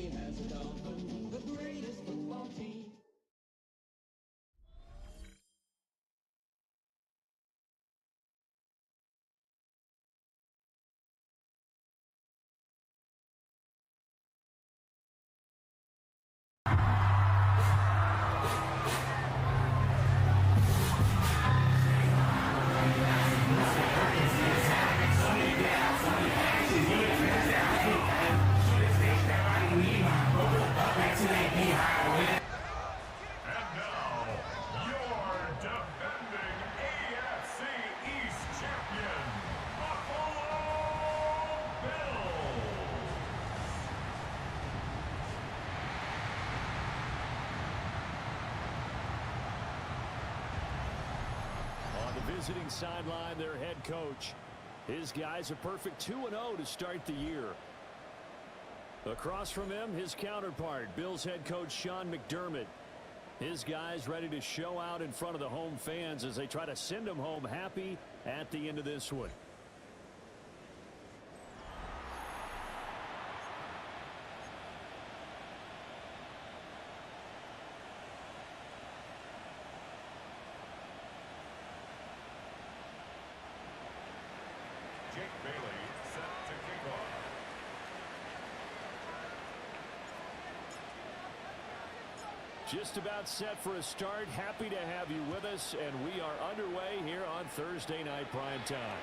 He has become the greatest football team. Visiting sideline, their head coach. His guys a perfect 2-0 to start the year. Across from him, his counterpart, Bills head coach Sean McDermott. His guys ready to show out in front of the home fans as they try to send them home happy at the end of this one. Just about set for a start. Happy to have you with us, and we are underway here on Thursday night prime time.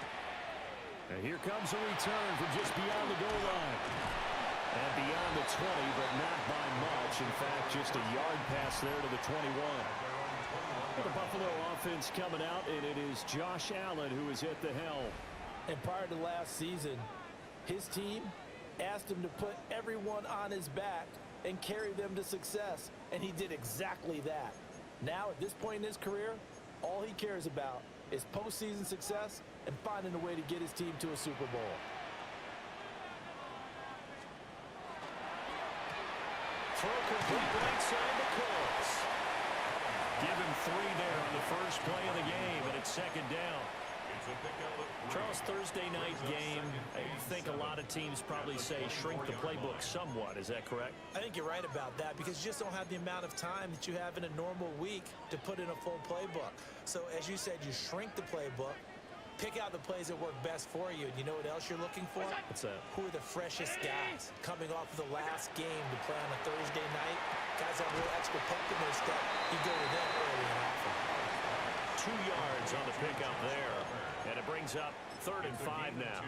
And here comes a return from just beyond the goal line. And beyond the 20, but not by much. In fact, just a yard pass there to the 21. The Buffalo offense coming out, and it is Josh Allen who is at the helm. And prior to last season, his team asked him to put everyone on his back and carry them to success, and he did exactly that. Now, at this point in his career, all he cares about is postseason success and finding a way to get his team to a Super Bowl. Throw complete right side to Coles. Give him 3 there on the first play of the game, and it's second down. Charles, Thursday night game, I think a lot of teams probably say shrink the playbook somewhat. Is that correct? I think you're right about that because you just don't have the amount of time that you have in a normal week to put in a full playbook. So, as you said, you shrink the playbook, pick out the plays that work best for you. And you know what else you're looking for? What's that? Who are the freshest guys coming off of the last game to play on a Thursday night? Guys have a little extra pep in their step. You go to them early and often. 2 yards on the pickup there. And it brings up 3rd and 5 now.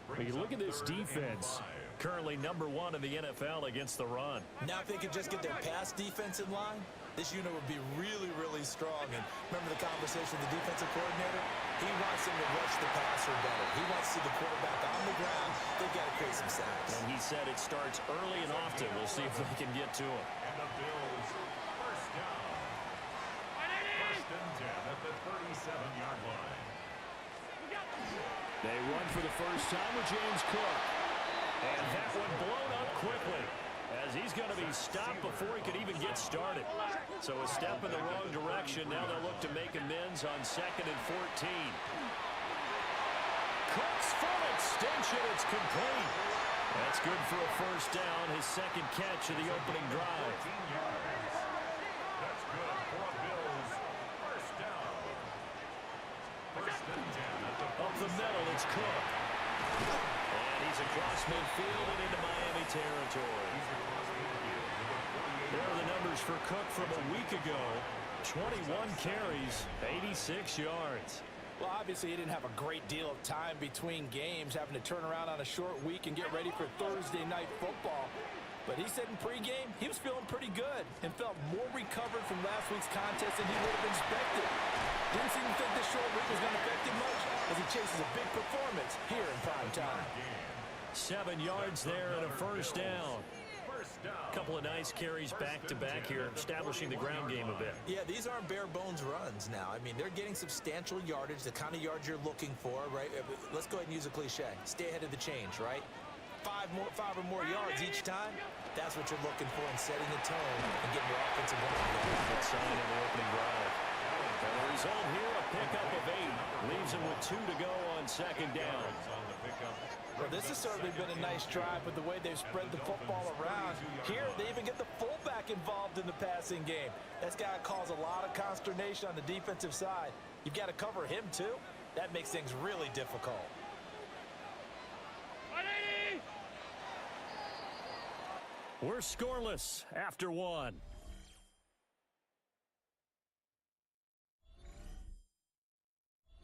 When you look at this defense, Currently #1 in the NFL against the run. Now if they could just get their pass defense in line, this unit would be really, really strong. And remember the conversation with the defensive coordinator? He wants them to rush the passer better. He wants to see the quarterback on the ground. They've got to create some sacks. And he said it starts early and often. We'll see if they can get to him. And the Bills first down. First and 10 at the 37-yard line. they run for the first time with James Cook. And that one blown up quickly as he's going to be stopped before he could even get started. So a step in the wrong direction. Now they'll look to make amends on 2nd and 14. Cook's full extension. It's complete. That's good for a first down. His second catch of the opening drive. 14 yards. That's good for Bills. First down. First and 10 at the Up the middle, it's Cook. And he's across midfield and into Miami territory. There are the numbers for Cook from a week ago. 21 carries, 86 yards. Well, obviously he didn't have a great deal of time between games, having to turn around on a short week and get ready for Thursday night football. But he said in pregame he was feeling pretty good and felt more recovered from last week's contest than he would have expected. Didn't seem to think this short week was going to affect him much as he chases a big performance here in prime time. 7 yards there and a first down. A couple of nice carries back-to-back here, establishing the ground game a bit. Yeah, these aren't bare-bones runs now. I mean, they're getting substantial yardage, the kind of yards you're looking for, right? Let's go ahead and use a cliche. Stay ahead of the change, right? 5 or more yards each time, that's what you're looking for in setting the tone and getting your offensive line going. Good sign in the opening drive. And the result here, a pickup of 8. Leaves him with 2 to go on 2nd down. on the pickup. Well, this has certainly been a nice drive with the way they've spread the football around. Here, they even get the fullback involved in the passing game. That's got to cause a lot of consternation on the defensive side. You've got to cover him, too. That makes things really difficult. We're scoreless after one.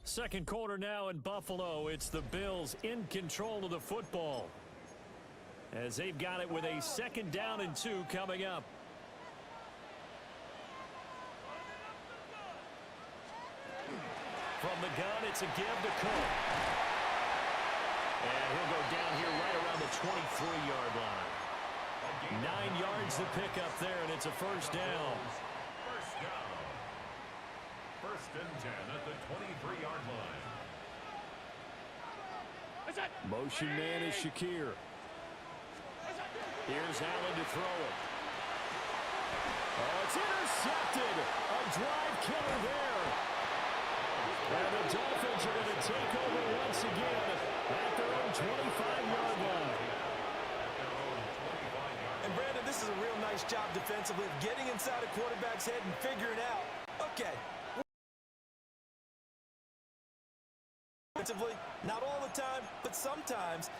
Second quarter now in Buffalo. It's the Bills in control of the football, as they've got it with a 2nd down and 2 coming up. From the gun, it's a give to Cook. And he'll go down here right around the 23-yard line. 9 yards to pick up there, and it's a 1st down. First down. 1st and 10 at the 23-yard line. Motion man is Shedeur. Here's Allen to throw it. Oh, it's intercepted. A drive killer there. And the Dolphins are going to take over once again at their own 25-yard line. And, Brandon, this is a real nice job defensively of getting inside a quarterback's head and figuring out, okay, defensively, not all the time, but sometimes,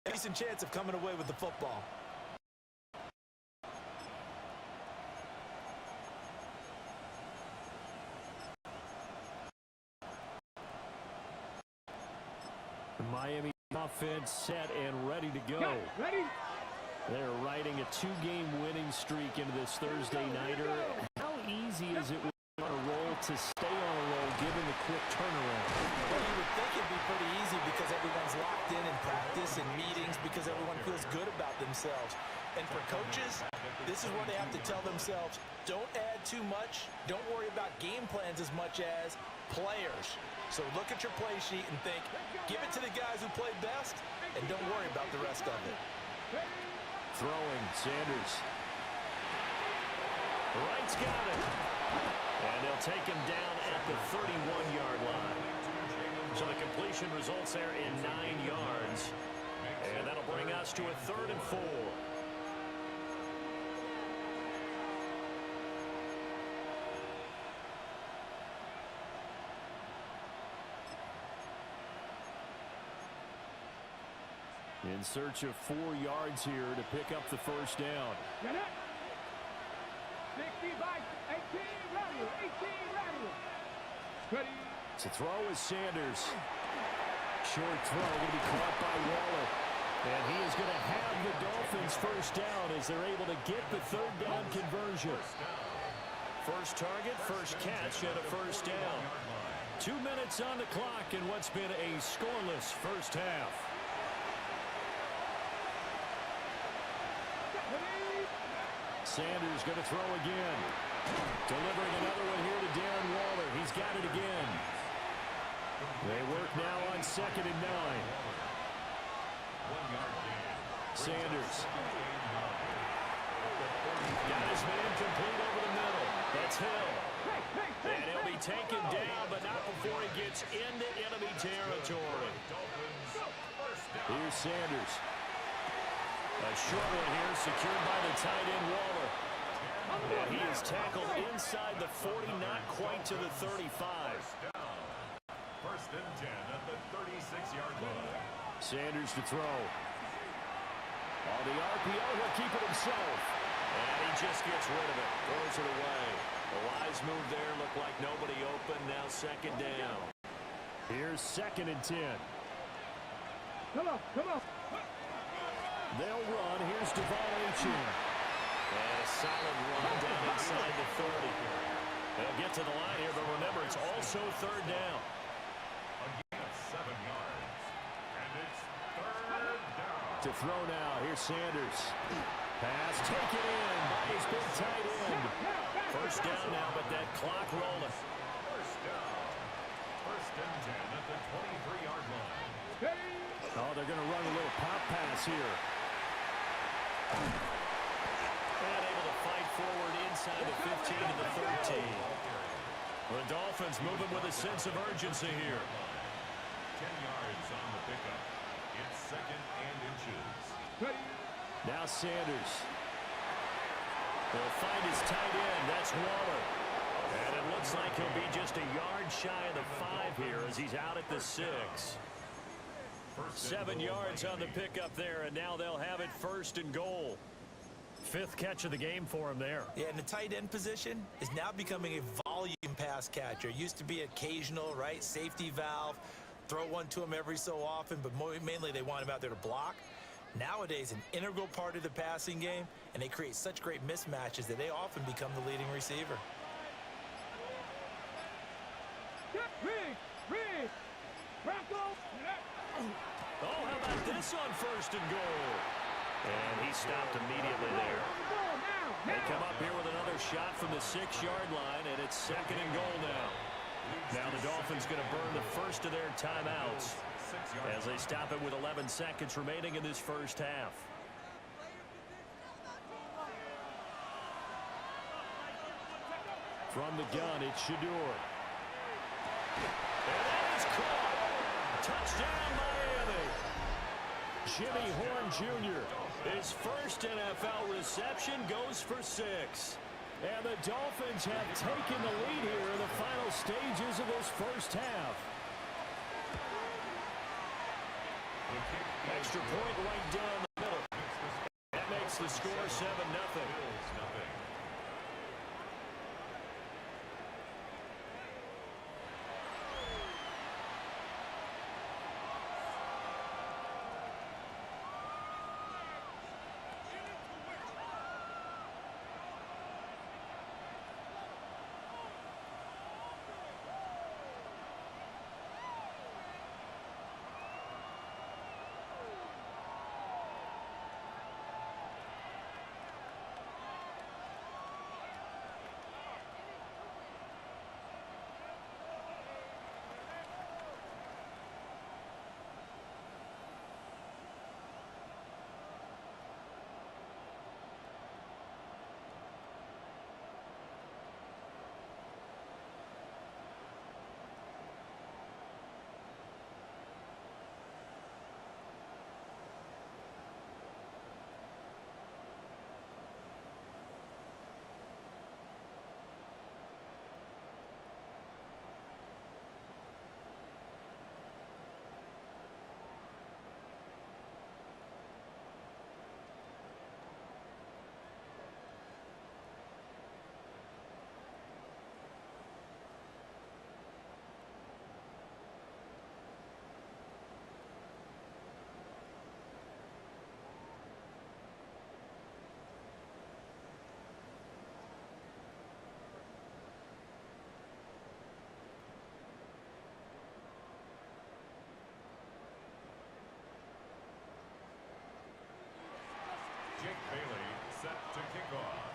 a decent chance of coming away with the football. The Miami offense set and ready to go. They're riding a 2-game winning streak into this Thursday nighter. How easy is it on a roll to stay on a roll given the quick turnaround? Well, you would think it'd be pretty easy because everyone's locked in practice and meetings because everyone feels good about themselves. And for coaches, this is where they have to tell themselves, don't add too much, don't worry about game plans as much as players. So look at your play sheet and think, give it to the guys who play best, and don't worry about the rest of it. Throwing, Sanders. Wright's got it. And they'll take him down at the 31-yard line. So the completion results there in 9 yards. And that'll bring us to a 3rd and 4. In search of 4 yards here to pick up the 1st down. 60 by 18, ready. To throw is Sanders. Short throw going to be caught by Waller. And he is going to have the Dolphins 1st down as they're able to get the 3rd down conversion. First target, first catch, and a 1st down. 2 minutes on the clock in what's been a scoreless first half. Sanders going to throw again. Delivering another one here to Darren Waller. He's got it again. They work now on 2nd and 9. Sanders. Got his man complete over the middle. That's Hill. And he'll be taken down, but not before he gets into enemy territory. Here's Sanders. A short one here, secured by the tight end Waller. And he is tackled inside the 40, not quite to the 35. 1st and 10 at the 36-yard line. Sanders to throw. On the RPO, he'll keep it himself. And he just gets rid of it. Throws it away. A wise move there. Looked like nobody open. Now 2nd down. Here's 2nd and 10. Come on. They'll run. Here's Devon Achane. And a solid run down inside the 30. They'll get to the line here, but remember, it's also 3rd down. Again, 7 yards. And it's 3rd down. To throw now. Here's Sanders. Pass taken in by his big tight end. 1st down now, but that clock rolling. 1st down. 1st and 10 at the 23-yard line. Oh, they're going to run a little pop pass here. And able to fight forward inside the 15 to the 13. The Dolphins moving with a sense of urgency here. 10 yards on the pickup. It's 2nd and inches. Ready. Now Sanders. He'll find his tight end. That's Waller. And it looks like he'll be just a yard shy of the 5 here as he's out at the 6. 7 yards on the pickup there, and now they'll have it 1st and goal. 5th catch of the game for him there. Yeah, and the tight end position is now becoming a volume pass catcher. It used to be occasional, right? Safety valve. Throw one to him every so often, but mainly they want him out there to block. Nowadays, an integral part of the passing game, and they create such great mismatches that they often become the leading receiver. Reed. Bronco. Oh, how about this on 1st and goal? And he stopped immediately there. They come up here with another shot from the 6-yard line, and it's 2nd and goal now. Now the Dolphins going to burn the first of their timeouts as they stop it with 11 seconds remaining in this first half. From the gun, it's Shedeur. And that is caught. Touchdown, Miami. Jimmy Horn Jr. His first NFL reception goes for 6. And the Dolphins have taken the lead here in the final stages of this first half. Extra point right down the middle. That makes the score 7-0. Jake Bailey set to kick off.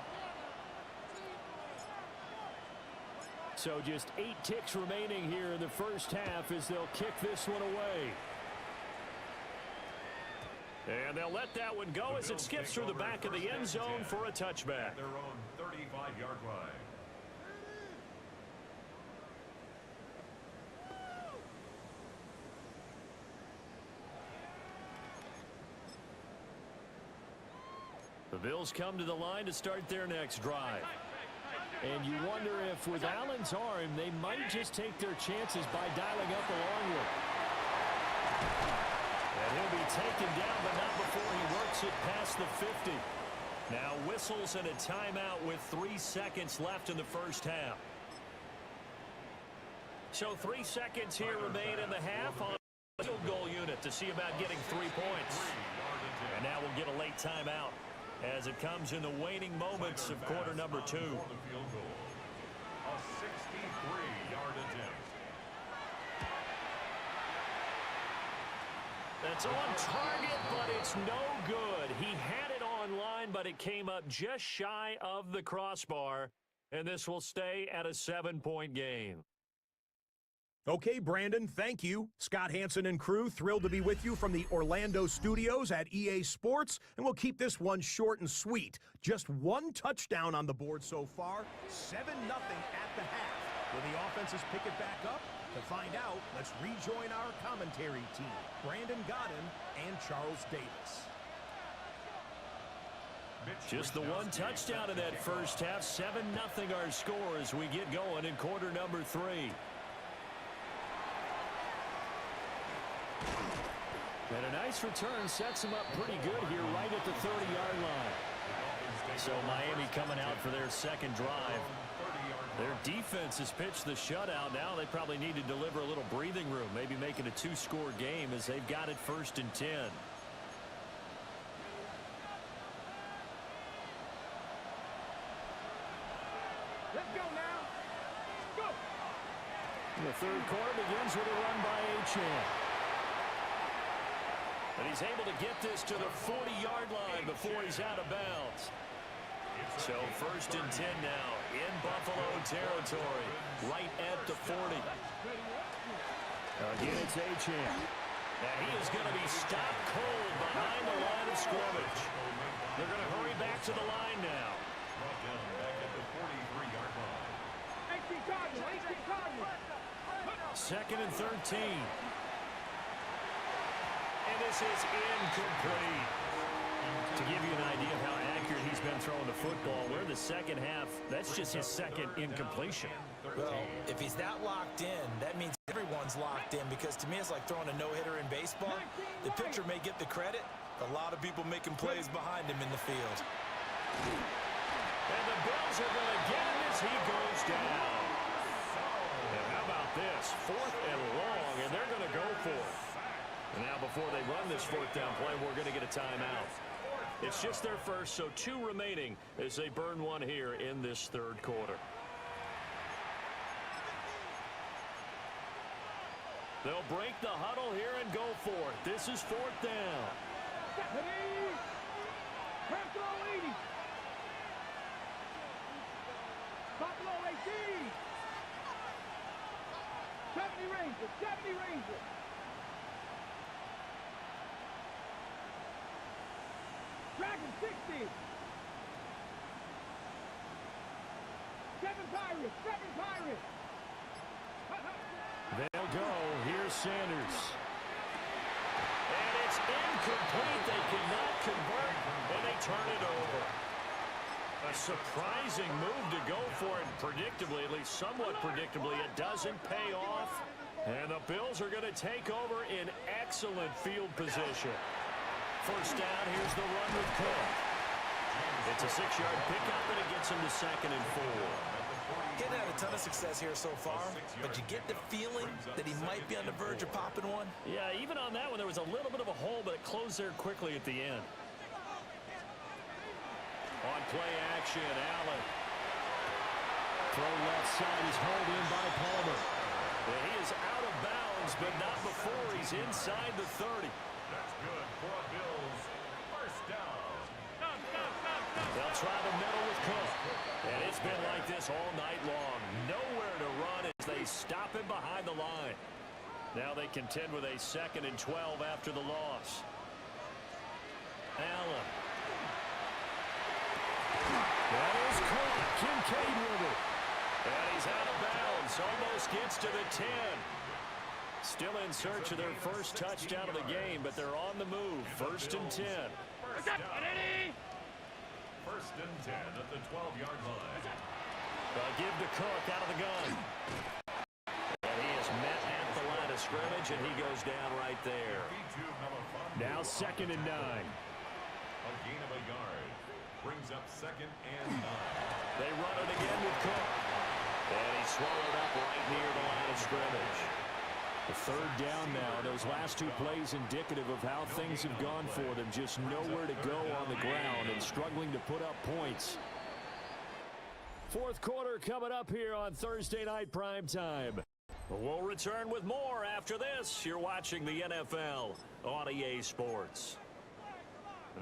So just 8 ticks remaining here in the first half as they'll kick this one away. And they'll let that one go as it skips through the back of the end zone for a touchback. At their own 35-yard line. The Bills come to the line to start their next drive. And you wonder if with Allen's arm, they might just take their chances by dialing up a long one. And he'll be taken down, but not before he works it past the 50. Now whistles and a timeout with 3 seconds left in the first half. So 3 seconds here remain in the half on the field goal unit to see about getting 3 points. And now we'll get a late timeout as it comes in the waning moments of quarter number 2. A 63-yard attempt. That's on target, but it's no good. He had it on line, but it came up just shy of the crossbar, and this will stay at a 7-point game. Okay, Brandon, thank you. Scott Hansen and crew, thrilled to be with you from the Orlando studios at EA Sports, and we'll keep this one short and sweet. Just 1 touchdown on the board so far, 7-0 at the half. Will the offenses pick it back up? To find out, let's rejoin our commentary team, Brandon Godden and Charles Davis. Just the one touchdown in that first half. 7-0 our score as we get going in quarter number 3. And a nice return sets them up pretty good here right at the 30-yard line. So Miami coming out for their second drive. Their defense has pitched the shutout. Now they probably need to deliver a little breathing room, maybe make it a 2-score game as they've got it 1st and 10. Let's go now. Go. The third quarter begins with a run by Achane. And he's able to get this to the 40-yard line before he's out of bounds. So 1st and 10 now in Buffalo territory, right at the 40. Again, it's Achane. And he is going to be stopped cold behind the line of scrimmage. They're going to hurry back to the line now. Back at the 43-yard line. 18 Cardinals. 2nd and 13. And this is incomplete. To give you an idea of how accurate he's been throwing the football, we're in the second half. That's just his second incompletion. Well, if he's that locked in, that means everyone's locked in, because to me it's like throwing a no-hitter in baseball. The pitcher may get the credit. A lot of people making plays behind him in the field. And the Bills are going to get him as he goes down. And how about this? 4th and long, and they're going to go for it. And now before they run this 4th down play, we're going to get a timeout. It's just their first, so 2 remaining as they burn one here in this 3rd quarter. They'll break the huddle here and go for it. This is 4th down. Buffalo 18. 70 Rangers. 70 Rangers. Dragon 60. 7 Pirates. 7 Pirates. They'll go. Here's Sanders. And it's incomplete. They cannot convert, and they turn it over. A surprising move to go for it. Predictably, at least somewhat predictably, it doesn't pay off. And the Bills are going to take over in excellent field position. First down, here's the run with Cook. It's a 6-yard pickup, and it gets him to 2nd and 4. Getting had a ton of success here so far, but you get the feeling that he might be on the verge of popping one. Yeah, even on that one, there was a little bit of a hole, but it closed there quickly at the end. On play action, Allen. Throw left side is hauled in by Palmer. And he is out of bounds, but not before he's inside the 30. That's good for the Bills. First down. They'll try the middle with Cook. And it's been like this all night long. Nowhere to run as they stop him behind the line. Now they contend with a 2nd and 12 after the loss. Allen. That is Cook. Kincaid with it. And he's out of bounds. Almost gets to the 10. Still in search of their first touchdown of the game, but they're on the move. 1st and 10. First down. 1st and 10 at the 12-yard line. They'll give to Cook out of the gun. And he is met at the line of scrimmage, and he goes down right there. Now 2nd and 9. A gain of a yard. Brings up 2nd and 9. They run it again with Cook. And he's swallowed up right near the line of scrimmage. The 3rd down now. Those last 2 plays indicative of how things have gone for them. Just nowhere to go on the ground and struggling to put up points. 4th quarter coming up here on Thursday Night Primetime. We'll return with more after this. You're watching the NFL on EA Sports.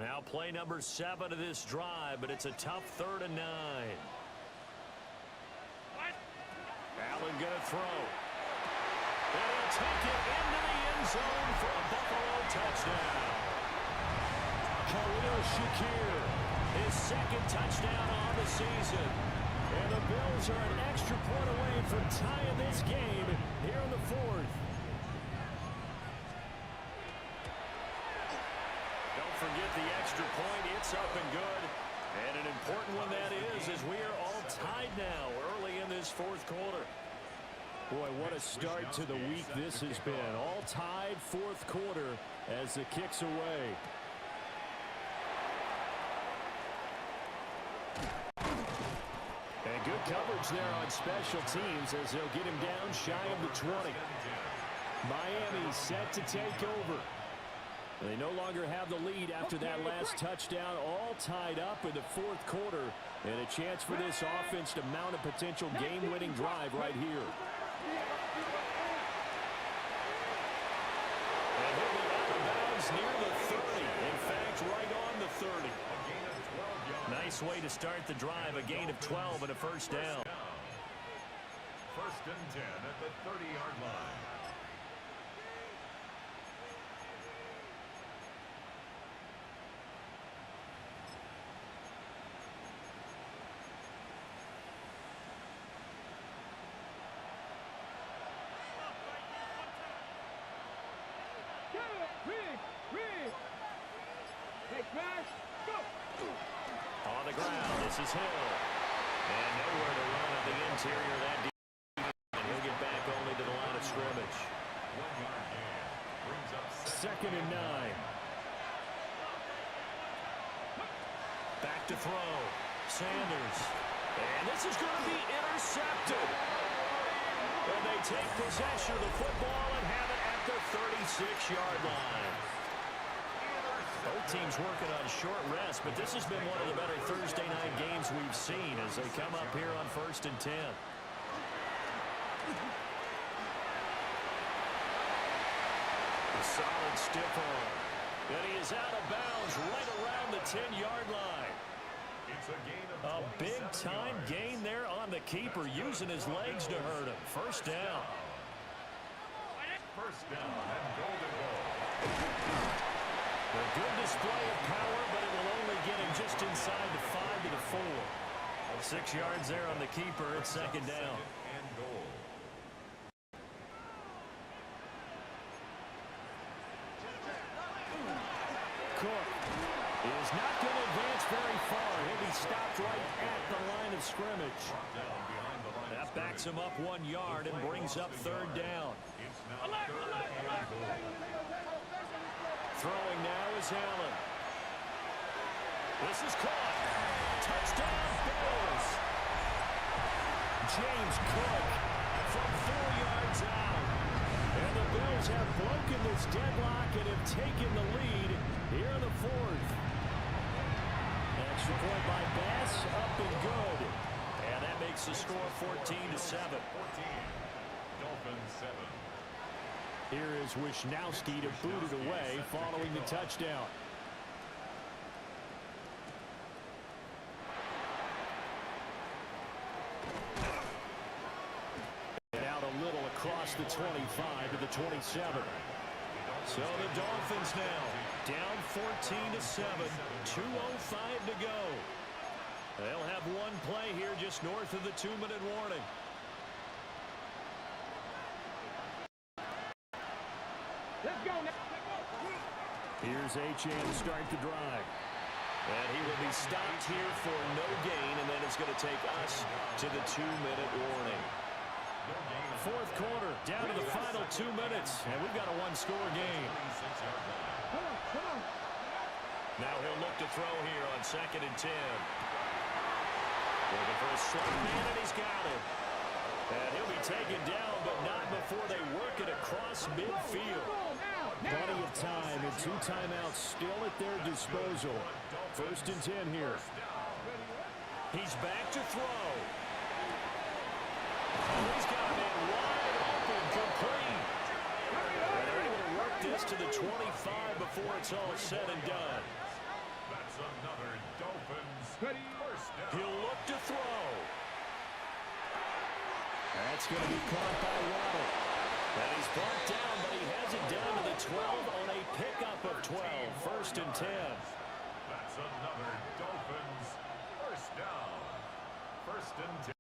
Now play number 7 of this drive, but it's a tough 3rd and 9. Allen gonna throw. And he'll take it into the end zone for a Buffalo touchdown. Khalil Shedeur, his 2nd touchdown on the season. And the Bills are an extra point away from tying this game here in the fourth. Don't forget the extra point. It's up and good. And an important one that is, as we are all tied now early in this fourth quarter. Boy, what a start to the week this has been. All tied fourth quarter as the kick's away. And good coverage there on special teams as they'll get him down shy of the 20. Miami set to take over. They no longer have the lead after that last touchdown, all tied up in the fourth quarter, and a chance for this offense to mount a potential game-winning drive right here. And he'll be out of bounds near the 30. In fact, right on the 30. Nice way to start the drive, a gain of 12 and a first down. First and 10 at the 30-yard line. On the ground, this is Hill. And nowhere to run at the interior of that defense. And he'll get back only to the line of scrimmage. 1 yard gain. Brings up second and 9. Back to throw. Sanders. And this is going to be intercepted. And they take possession of the football and have it at the 36-yard line. Both teams working on short rest, but this has been one of the better Thursday night games we've seen as they come up here on 1st and 10. A solid stiff arm. And he is out of bounds right around the 10-yard line. It's a gain of a big-time gain there on the keeper, using his legs to hurt him. First down. First down and golden goal. A good display of power, but it will only get him just inside the 5 to the 4. 6 yards there on the keeper. It's second down. And goal. Cook is not going to advance very far. He'll be stopped right at the line of scrimmage. Down behind the line. That backs him up 1 yard and brings up third down. It's now third and goal. Throwing now is Allen. This is caught. Touchdown, Bills. James Cook from 4 yards out. And the Bills have broken this deadlock and have taken the lead here in the fourth. Extra point by Bass, up and good. And that makes the score 14-7. 14. Dolphins 7. Here is Wisnowski to boot it away following the touchdown. And out a little across the 25 to the 27. So the Dolphins now down 14-7, 2:05 to go. They'll have one play here just north of the 2-minute warning. Let's go now. Here's Achane to start the drive. And he will be stopped here for no gain, and then it's going to take us to the 2-minute warning. Fourth quarter, down to the final 2 minutes, and we've got a one-score game. Come on. Now he'll look to throw here on 2nd and 10. Looking for a slot man, and he's got it. And he'll be taken down, but not before they work it across midfield. Plenty of time and 2 timeouts still at their disposal. 1st and 10 here. He's back to throw. And he's got it wide open, complete. And they're able to work this to the 25 before it's all said and done. That's another Dolphins first down. He'll look to throw. That's going to be caught by Waddle. And he's brought down, but he has it down to the 12 on a pickup of 12. 1st and 10. That's another Dolphins first down. 1st and 10.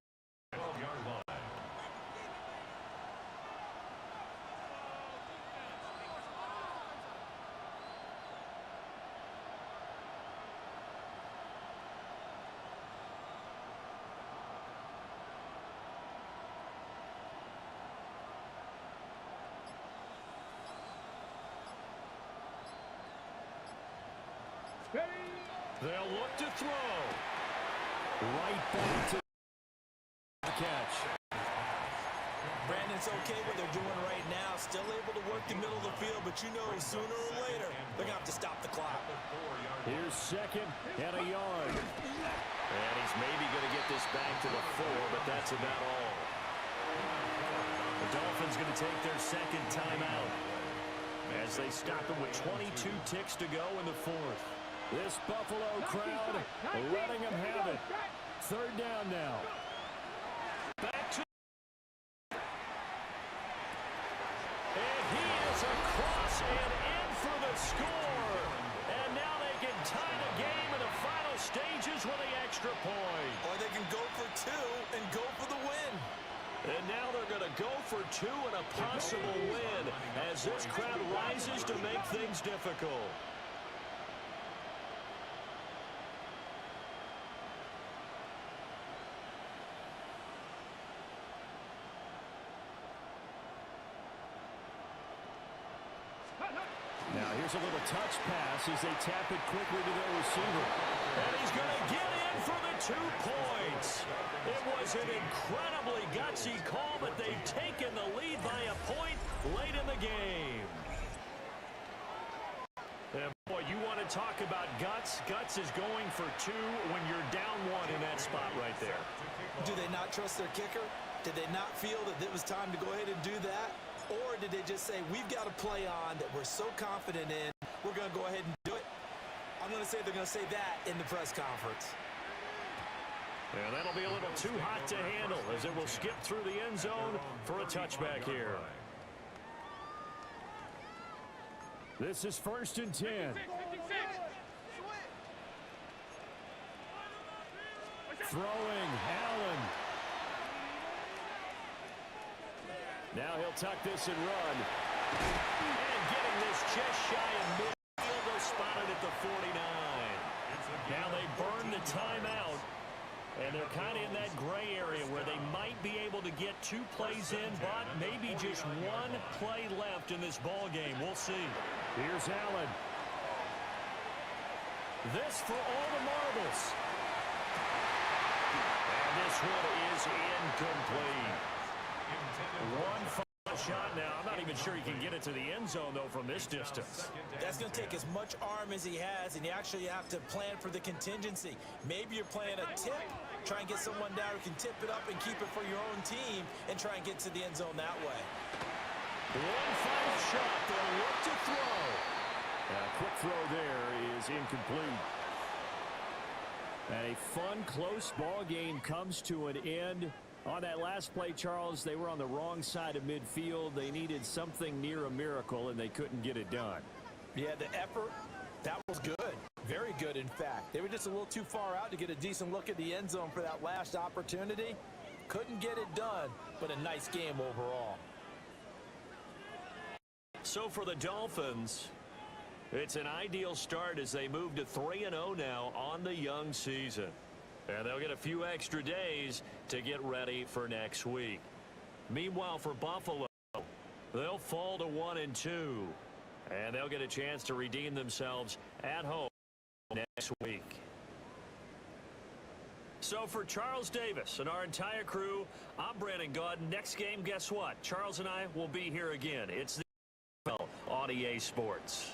They'll look to throw. Right back to the catch. Brandon, it's okay what they're doing right now. Still able to work the middle of the field, but you know sooner or later they're going to have to stop the clock. Here's second and a yard. And he's maybe going to get this back to the 4, but that's about all. The Dolphins going to take their second timeout as they stop it with 22 ticks to go in the 4th. This Buffalo crowd letting them have it. Third down now. Back to. And he is across and in for the score. And now they can tie the game in the final stages with the extra point. Or they can go for 2 and go for the win. And now they're going to go for 2 and a possible win as this crowd rises to make things difficult. Now here's a little touch pass as they tap it quickly to their receiver. And he's going to get in for the 2 points. It was an incredibly gutsy call, but they've taken the lead by a point late in the game. And boy, you want to talk about guts. Guts is going for 2 when you're down 1 in that spot right there. Do they not trust their kicker? Did they not feel that it was time to go ahead and do that? Or did they just say, we've got a play on that we're so confident in, we're going to go ahead and do it? I'm going to say they're going to say that in the press conference. And that'll be a little too hot to handle as it will skip through the end zone for a touchback here. This is 1st and 10. Throwing, Allen. Now he'll tuck this and run. And getting this just shy of midfield, they'll spot it at the 49. Now they burn the timeout. And they're kind of in that gray area where they might be able to get 2 plays in, but maybe just 1 play left in this ball game. We'll see. Here's Allen. This for all the marbles. And this one is incomplete. 1 final shot now. I'm not even sure he can get it to the end zone, though, from this distance. That's going to take as much arm as he has, and you actually have to plan for the contingency. Maybe you're playing a tip. Try and get someone down who can tip it up and keep it for your own team and try and get to the end zone that way. 1 final shot. They'll look to throw. A quick throw there is incomplete. A fun, close ball game comes to an end. On that last play, Charles, they were on the wrong side of midfield. They needed something near a miracle, and they couldn't get it done. Yeah, the effort, that was good. Very good, in fact. They were just a little too far out to get a decent look at the end zone for that last opportunity. Couldn't get it done, but a nice game overall. So for the Dolphins, it's an ideal start as they move to 3-0 now on the young season. And they'll get a few extra days to get ready for next week. Meanwhile, for Buffalo, they'll fall to 1-2. And they'll get a chance to redeem themselves at home next week. So for Charles Davis and our entire crew, I'm Brandon Gaudin. Next game, guess what? Charles and I will be here again. It's the NFL on EA Sports.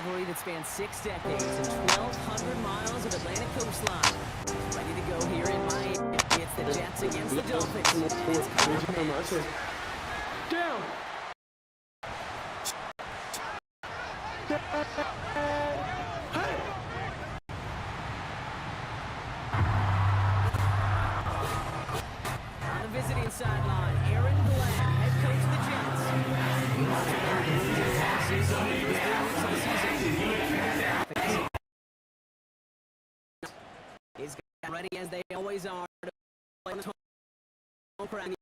rivalry that spans 6 decades and 1,200 miles of Atlantic coastline. Ready to go here in Miami. It's the Jets against the Dolphins. Down. On the visiting sideline, Aaron Glenn, head coach of the Jets. He's got ready as they always are to play the home crowd.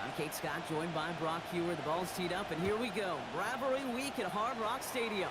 I'm Kate Scott, joined by Brock Hewer. The ball's teed up, and here we go. Rivalry week at Hard Rock Stadium.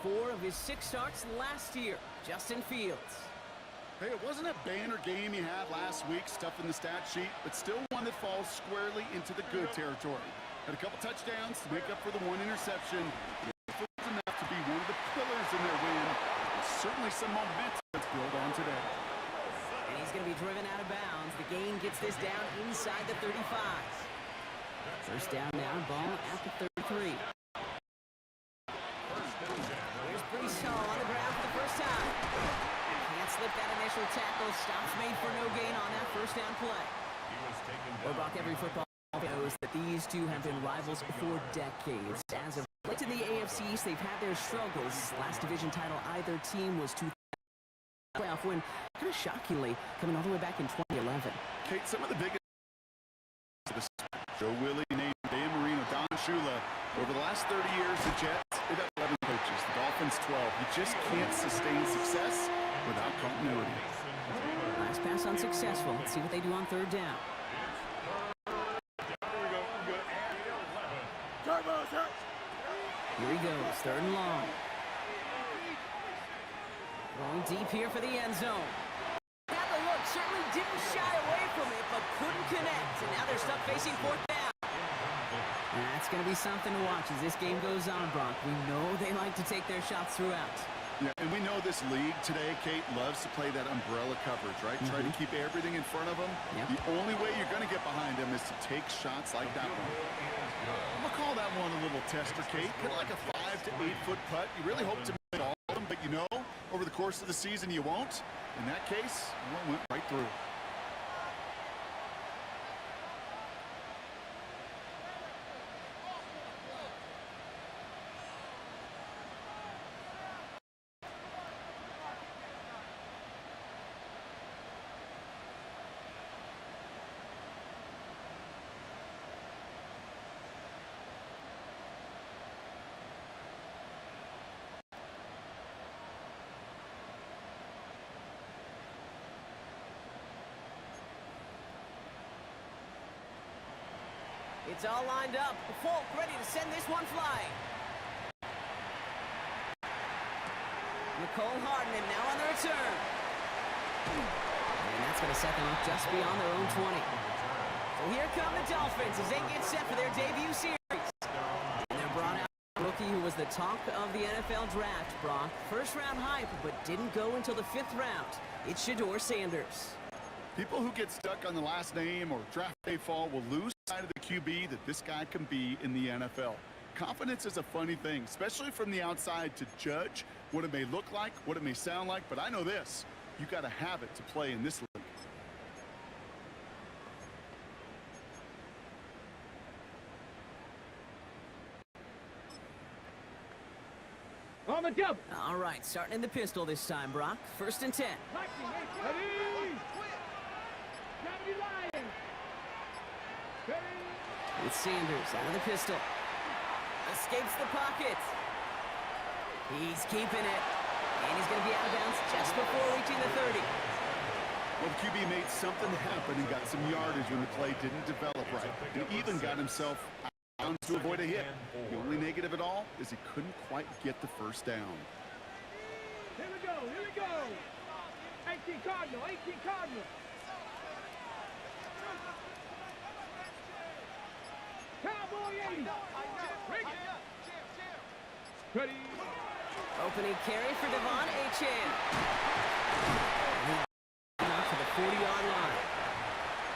Four of his 6 starts last year. Justin Fields. Hey, it wasn't a banner game you had last week, stuff in the stat sheet, but still one that falls squarely into the good territory. Had a couple touchdowns to make up for the 1 interception. It was enough to be one of the pillars in their win. And certainly some momentum to build on today. And he's going to be driven out of bounds. The gain gets this down inside the 35. First down now, ball at the 33. Here's Shaw on the ground for the first time. Can't slip that initial tackle. Stops made for no gain on that first down play. Well, Brock, every football knows that these two have been rivals for decades. As of late in the AFC East, they've had their struggles. Last division title either team was 2000 playoff win, kind of shockingly, coming all the way back in 2011. Kate, some of the biggest Joe Willie, named Dan Marino, Don Shula. Over the last 30 years, the Jets, they've had 11 coaches. The Dolphins, 12. You just can't sustain success without continuity. Last pass unsuccessful. Let's see what they do on 3rd down. Here he goes, 3rd and long. Going deep here for the end zone. Had the look, certainly didn't shy away from it, but couldn't connect. And now they're stuck facing 4th down. That's going to be something to watch as this game goes on, Brock. We know they like to take their shots throughout. Yeah, and we know this league today, Kate, loves to play that umbrella coverage, right? Try to keep everything in front of them. Yep. The only way you're going to get behind them is to take shots like that one. I'm going to call that one a little tester, Kate. Kind of like a 5 to 8 foot putt. You really hope to make all of them, but you know, over the course of the season, you won't. In that case, one went right through. It's all lined up. Folk ready to send this one flying. Nicole Hardman now on the return. And that's going to set them up just beyond their own 20. So here come the Dolphins as they get set for their debut series. And they're brought out a rookie who was the talk of the NFL draft, Brock. First round hype, but didn't go until the 5th round. It's Shedeur Sanders. People who get stuck on the last name or draft day fall will lose sight of the QB that this guy can be in the NFL. Confidence is a funny thing, especially from the outside, to judge what it may look like, what it may sound like, but I know this. You got to have it to play in this league. On the double. All right, starting in the pistol this time, Brock. 1st and 10. It's Sanders out of the pistol. Escapes the pocket. He's keeping it. And he's going to be out of bounds just before reaching the 30. Well, the QB made something happen and got some yardage when the play didn't develop right. He even got himself out to avoid a hit. The only negative at all is he couldn't quite get the first down. Here we go, here we go. 18 Cardinal, 18 Cardinal. Cowboy 80. Bring it. Ready. Opening carry for Devon Achane. Out to the 40-yard line.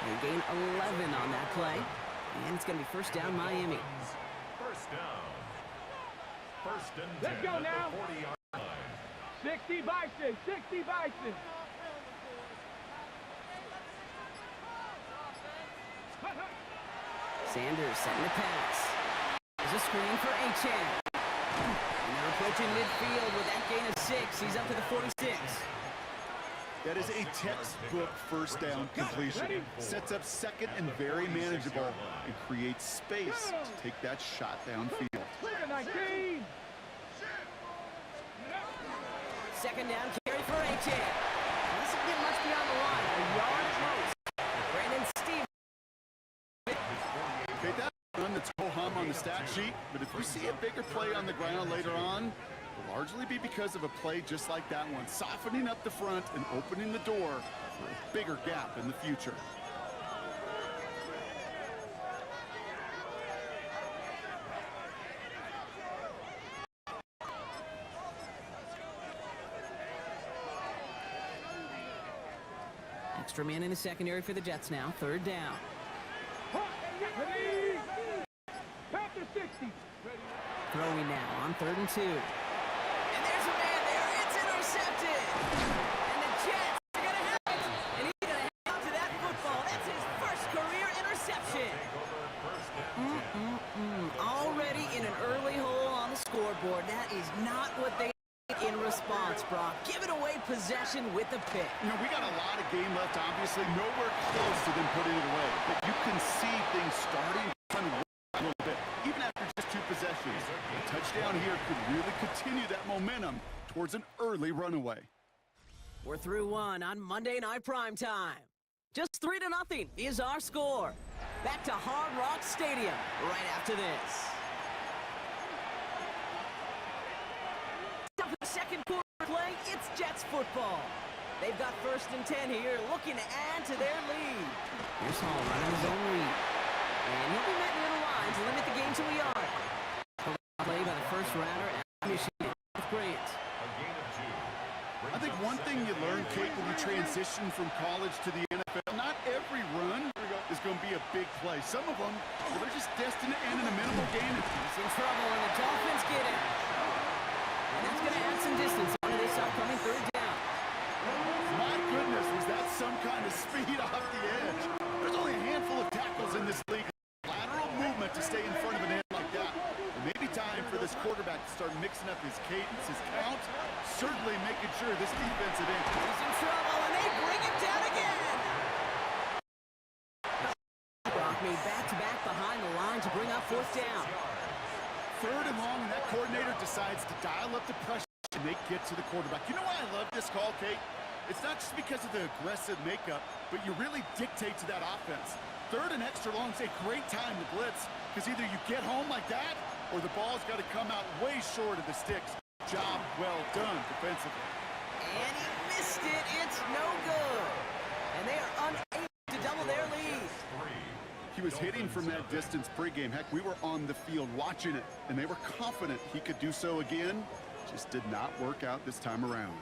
They gain 11 on that play. And it's going to be first down, Miami. First down. First and 10 Let's go now. 40-yard line. 60 Bison, 60 Bison. Sanders setting the pass. There's a screen for Achane. And they're approaching midfield with that gain of 6. He's up to the 46. That is a textbook first down completion. Sets up second and very manageable and creates space to take that shot downfield. Clear 19. Second down carry for Achane. This doesn't get much beyond the line. A yard at most. Brandon Stevens. Okay, that run that's ho-hum on the stat sheet, but if we see a bigger play on the ground later on, it'll largely be because of a play just like that one, softening up the front and opening the door for a bigger gap in the future. Extra man in the secondary for the Jets now. Third down. Ready. Panther 60. Throwing now on 3rd and 2. And there's a man there. It's intercepted. And the Jets are going to have it. And he's going to hang on to that football. That's his first career interception. Already in an early hole on the scoreboard. That is not what they in response, Brock. Giving away possession with a pick. You know, we got a lot of game left, obviously. Nowhere close to them putting it away. But you can see things starting to run a little bit, even after just 2 possessions. A touchdown here could really continue that momentum towards an early runaway. We're through 1 on Monday Night Primetime. Just 3-0 is our score. Back to Hard Rock Stadium right after this. Second quarter play, it's Jets football. They've got 1st and 10 here, looking to add to their lead. Here's Hall running his own read. And he'll be met near the line to limit the game to a yard. Play by the first rounder at Michigan. Grant. I think one thing you learn, Kate, when you transition from college to the NFL, not every run is going to be a big play. Some of them, they're just destined to end in a minimal gain. He's in trouble, and the Dolphins get it. And that's going to add some distance onto this upcoming 3rd down. My goodness, was that some kind of speed off the edge? There's only a handful of tackles in this league. Lateral movement to stay in front of an end like that. It may be time for this quarterback to start mixing up his cadence, his count, certainly making sure this defensive end. He's in trouble, and they bring him down again. Brock made back-to-back behind the line to bring up 4th down. 3rd and long, and that coordinator decides to dial up the pressure and they get to the quarterback. You know why I love this call, Kate? It's not just because of the aggressive makeup, but you really dictate to that offense. 3rd and extra long is a great time to blitz, because either you get home like that, or the ball's got to come out way short of the sticks. Job well done defensively. And he missed it. It's no good. And they are unable to double their lead. He was hitting from that distance pregame. Heck, we were on the field watching it, and they were confident he could do so again. Just did not work out this time around.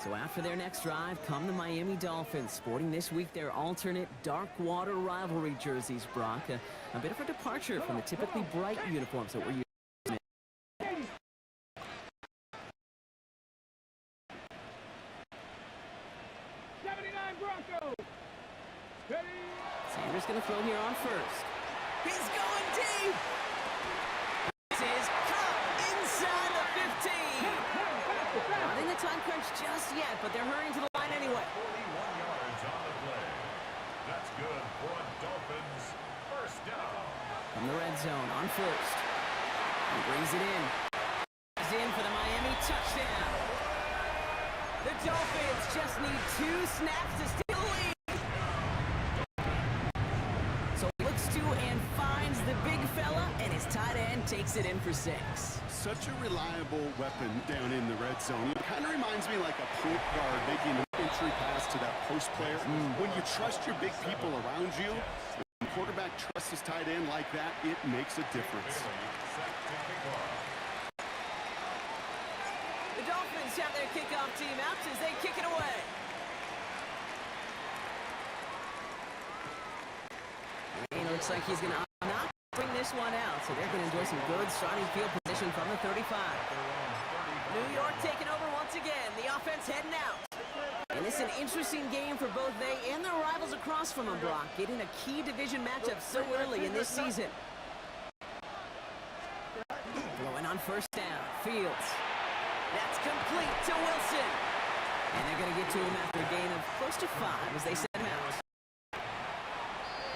So after their next drive come the Miami Dolphins, sporting this week their alternate dark water rivalry jerseys, Brock. A bit of a departure from the typically bright uniforms that we're used to. 79 Broncos. Ready. Sanders going to throw here on 1st. He's going deep. This is caught inside the 15. Not in the time crunch just yet, but they're hurrying to the line anyway. 41 yards on the play. That's good for a Dolphins first down. From the red zone on 1st. He brings it in. He's in for the Miami touchdown. The Dolphins just need 2 snaps to steal the lead. puts it in for 6. Such a reliable weapon down in the red zone. It kind of reminds me like a point guard making an entry pass to that post player. When you trust your big people around you, when the quarterback trusts his tight end like that, it makes a difference. The Dolphins have their kickoff team out as they kick it away. And it looks like he's going to not bring this one out, so they're going to enjoy some good starting field position from the 35. New York taking over once again. The offense heading out. And it's an interesting game for both they and their rivals across from them, Brock, getting a key division matchup so early in this season. Throwing on first down. Fields. That's complete to Wilson. And they're going to get to him after a gain of close to 5 as they send him out.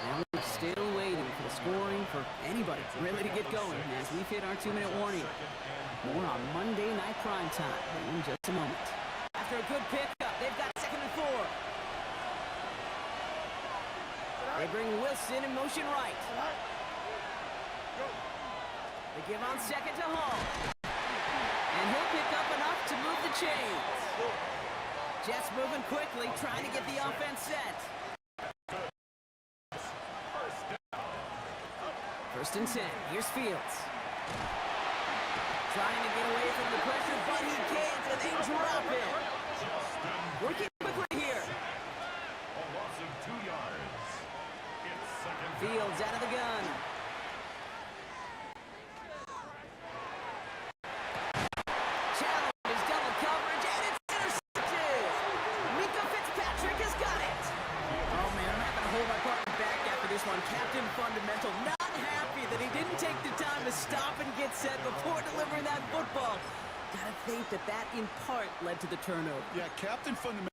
And we're still waiting for the scoring for anybody really to get going as we've hit our 2-minute warning. More on Monday Night Prime Time in just a moment. After a good pickup, they've got 2nd and 4. They bring Wilson in motion right. They give on 2nd to Hall. And he'll pick up enough to move the chains. Jets moving quickly, trying to get the offense set. 1st and 10. Here's Fields. Trying to get away from the pressure, but he can't, and they drop it. Working quickly here. A loss of 2 yards. It's 2nd. Fields out of the gun. Challenge is double coverage, and it's intercepted. Mika Fitzpatrick has got it. Oh, man, I'm not going to hold my partner back after this one. Captain Fundamental not happy that he didn't take the time to stop and get set before delivering that football. Gotta think that that in part led to the turnover. Yeah, Captain Fundamental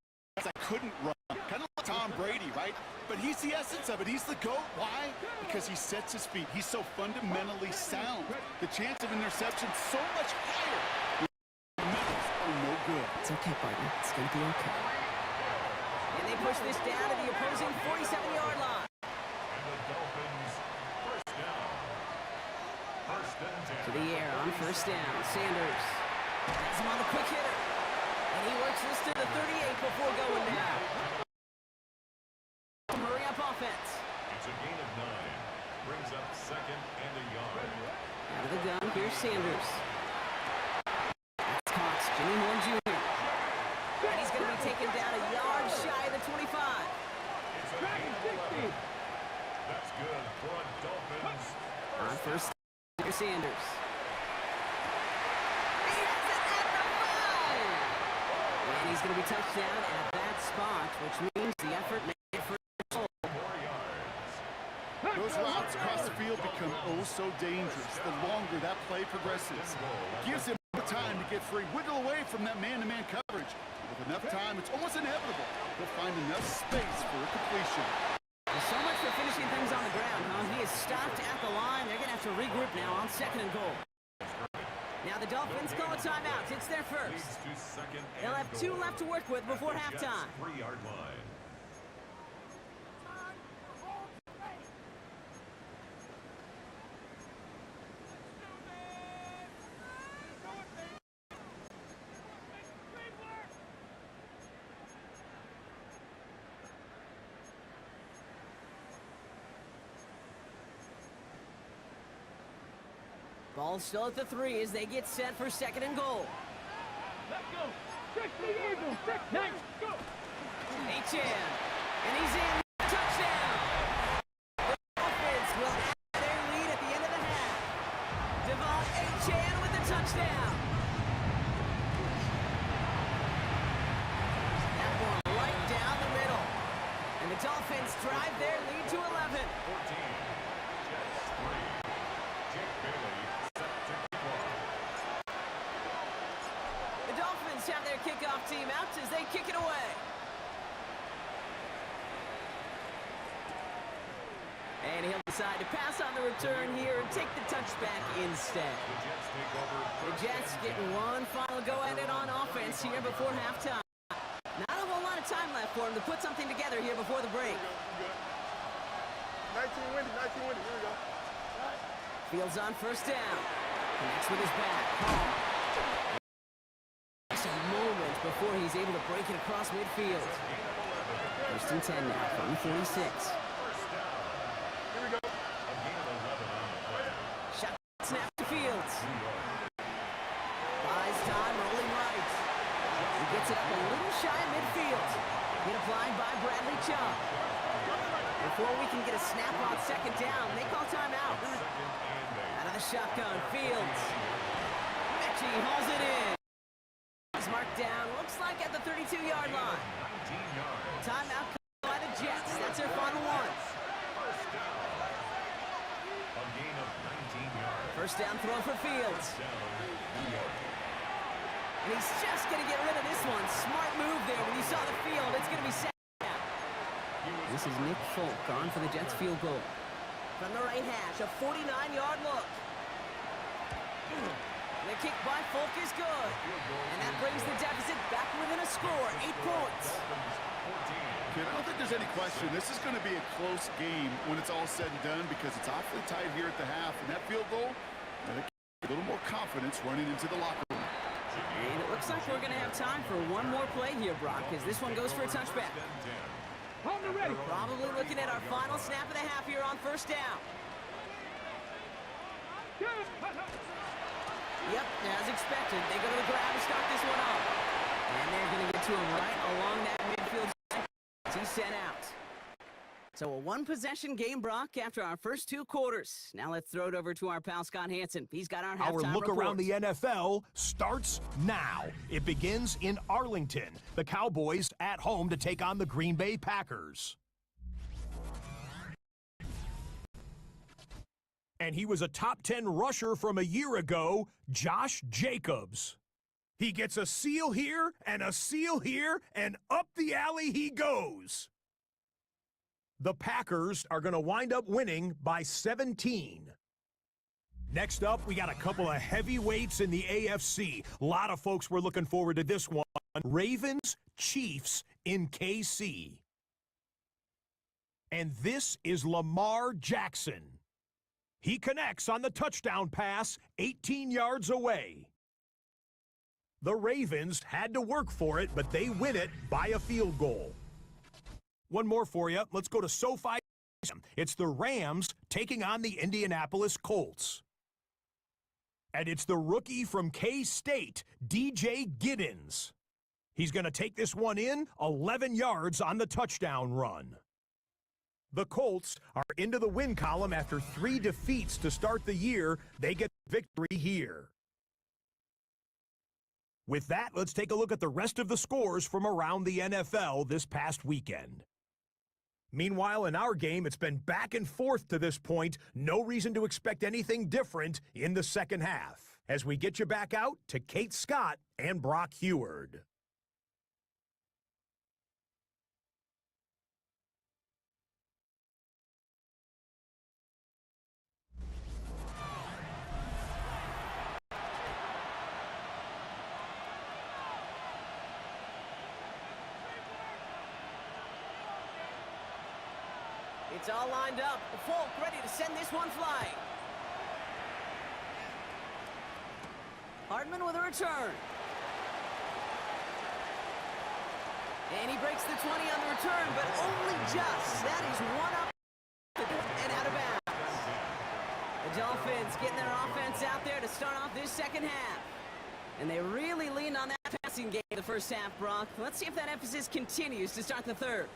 couldn't run. Kind of like Tom Brady, right? But he's the essence of it. He's the GOAT. Why? Because he sets his feet. He's so fundamentally sound. The chance of interception so much higher. The medals are no good. It's okay, partner. It's gonna be okay. And they push this down to the opposing 47-yard line. To the air on first down. Sanders has him on the quick hitter. And he works this to the 38 before going down. Hurry up offense. It's a gain of 9. Brings up 2nd and a yard. Out of the gun, here's Sanders. That's Cox, Jimmy Horn Jr. And he's going to be taken down a yard shy of the 25. It's a gain of 11. That's good for a Dolphins. On first down, here's Sanders. He has it at the 5. And he's going to be touched down at that spot, which means the effort made for a goal. 4 yards. Those routes across the field become oh so dangerous the longer that play progresses. It gives him more time to get free, wiggle away from that man-to-man coverage. With enough time, it's almost inevitable. He'll find enough space for a completion. So much for finishing things on the ground, huh? He is stopped at the line. They're going to have to regroup now on 2nd and goal. Now the Dolphins call a timeout. It's their first. They'll have 2 left to work with before halftime. 3-yard line. Ball still at the 3 as they get set for 2nd and goal. Let's go. 60 Eagles. 6 go. Achan. And he's in. Touchdown. The Dolphins will have their lead at the end of the half. Devon Achan with the touchdown. That one right down the middle. And the Dolphins drive their lead to 11. 14. Jets 3. Jake Bailey set to kick off. The Dolphins have their kickoff team out as they kick it away. And he'll decide to pass on the return here and take the touchback instead. The Jets take over. The Jets getting one final go at it on offense here before halftime. Not a whole lot of time left for him to put something together here before the break. 19 winning, 19 winning. Here we go. Fields on first down. Connects with his back. Just a moment before he's able to break it across midfield. 1st and 10 now from 46. Shot snap to Fields. Buys time, rolling right. He gets it up a little shy of midfield. Hit applied by Bradley Chubb. Before we can get a snap on 2nd down, they call timeout. Out of the shotgun, Fields. Mechie hauls it in. He's marked down, looks like at the 32-yard line. Timeout by the Jets. That's their final one. First down throw for Fields. And he's just going to get rid of this one. Smart move there. When you saw the field, it's going to be set down. This is Nick Folk on for the Jets field goal. From the right hash, a 49-yard look. The kick by Folk is good. And that brings the deficit back within a score, 8 points. I don't think there's any question. This is going to be a close game when it's all said and done because it's awfully tight here at the half. And that field goal, a little more confidence running into the locker room. And it looks like we're going to have time for one more play here, Brock, as this one goes for a touchback. Probably looking at our final snap of the half here on 1st down. Yep, as expected, they go to the grab to start this one off. And they're going to get to him right along that midfield line. He's sent out. So a one-possession game, Brock, after our first 2 quarters. Now let's throw it over to our pal Scott Hansen. He's got our halftime Our look report. around the NFL starts now. It begins in Arlington. The Cowboys at home to take on the Green Bay Packers. And he was a top 10 rusher from a year ago, Josh Jacobs. He gets a seal here, and up the alley he goes. The Packers are going to wind up winning by 17. Next up, we got a couple of heavyweights in the AFC. A lot of folks were looking forward to this one. Ravens, Chiefs in KC. And this is Lamar Jackson. He connects on the touchdown pass 18 yards away. The Ravens had to work for it, but they win it by a field goal. One more for you. Let's go to SoFi. It's the Rams taking on the Indianapolis Colts. And it's the rookie from K-State, DJ Giddens. He's going to take this one in 11 yards on the touchdown run. The Colts are into the win column after 3 defeats to start the year. They get victory here. With that, let's take a look at the rest of the scores from around the NFL this past weekend. Meanwhile, in our game, it's been back and forth to this point. No reason to expect anything different in the second half. As we get you back out to Kate Scott and Brock Heward. It's all lined up. Folk ready to send this one flying. Hardman with a return. And he breaks the 20 on the return, but only just. That is one up and out of bounds. The Dolphins getting their offense out there to start off this second half. And they really leaned on that passing game the first half, Brock. Let's see if that emphasis continues to start the third.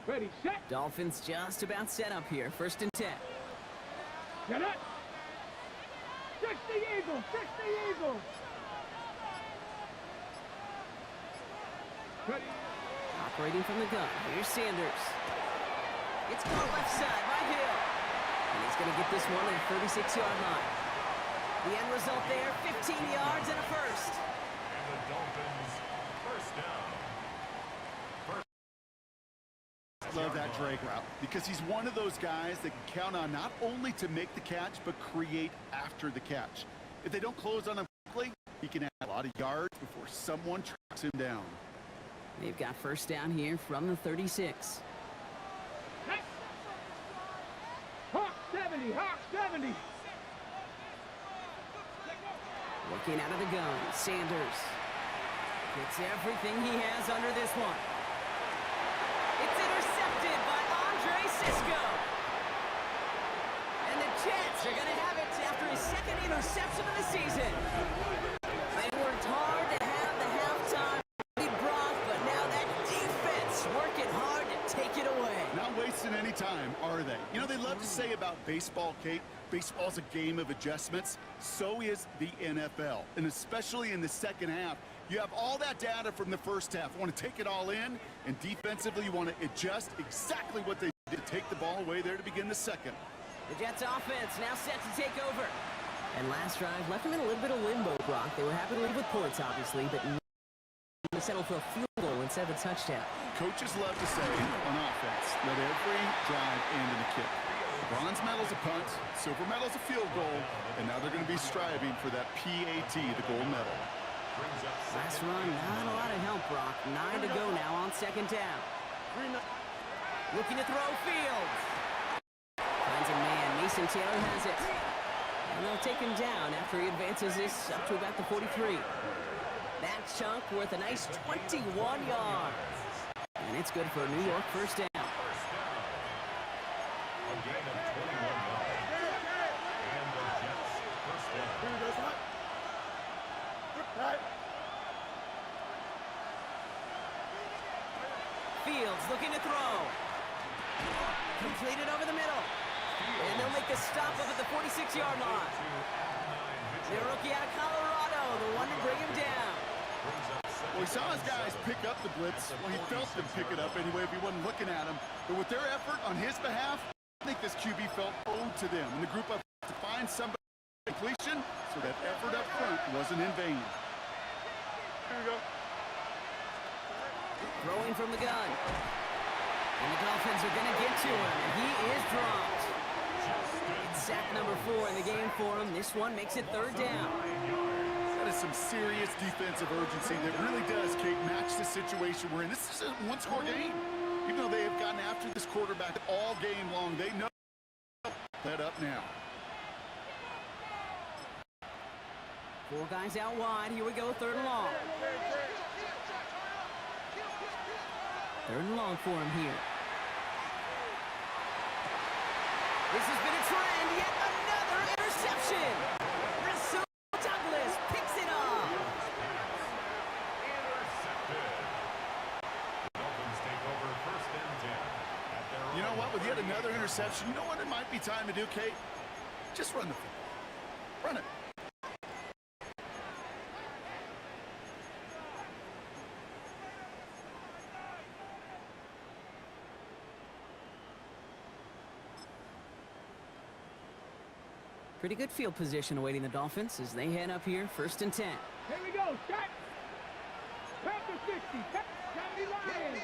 Ready, set. Dolphins just about set up here. 1st and 10. Get it. 60 Eagles, 60 Eagles. Ready. Operating from the gun. Here's Sanders. It's caught left side by Hill. And he's going to get this one at the 36-yard line. The end result there, 15 yards and a first. And the Dolphins, first down. love that drag route because he's one of those guys that can count on not only to make the catch, but create after the catch. If they don't close on him quickly, he can add a lot of yards before someone tracks him down. They've got first down here from the 36. Hawk 70, Hawk 70. Looking out of the gun, Sanders gets everything he has under this one. It's intercepted by Andre Cisco. And the Jets are going to have it after his second interception of the season. They worked hard to have the halftime lead, Brock, but now that defense working hard to take it away. Not wasting any time, are they? You know, they love to say about baseball, Kate, baseball's a game of adjustments. So is the NFL. And especially in the second half, you have all that data from the first half. You want to take it all in, and defensively you want to adjust exactly what they did to take the ball away there to begin the second. The Jets offense now set to take over. And last drive left them in a little bit of limbo, Brock. They were happy to lead with points, obviously, but they settled for a field goal instead of a touchdown. Coaches love to say on offense, let every drive end in a kick. Bronze medal's a punt, silver medal's a field goal, and now they're going to be striving for that PAT, the gold medal. Last run, not a lot of help, Brock. 9 to go now on second down. Looking to throw Fields. Finds a man. Mason Taylor has it. And they'll take him down after he advances this up to about the 43. That chunk worth a nice 21 yards. And it's good for a New York first down. A gain of 21 yards. And the Jets first down. Fields looking to throw. Completed over the middle. And they'll make the stop up at the 46-yard line. The rookie out of Colorado, the one to bring him down. Well, he saw his guys pick up the blitz. Well, he felt them pick it up anyway if he wasn't looking at him. But with their effort on his behalf, I think this QB felt owed to them. And the group up to find somebody completion, so that effort up front wasn't in vain. Here we go. Throwing from the gun. And the Dolphins are going to get to him, and he is dropped. It's sack number 4 in the game for him. This one makes it third down. That is some serious defensive urgency that really does, Kate, match the situation we're in. This is a one-score game. Even though they have gotten after this quarterback all game long, they know that up now. 4 guys out wide. Here we go, third and long. Third and long for him here. This has been a trend. Yet another interception. Rasul Douglas picks it up. Intercepted. Dolphins take over first and 10. At their You know own what? With yet another interception, you know what it might be time to do, Kate? Just run the football. Run it. Pretty good field position awaiting the Dolphins as they head up here, first and 10. Here we go, shot. Panther 60, 70 Lions.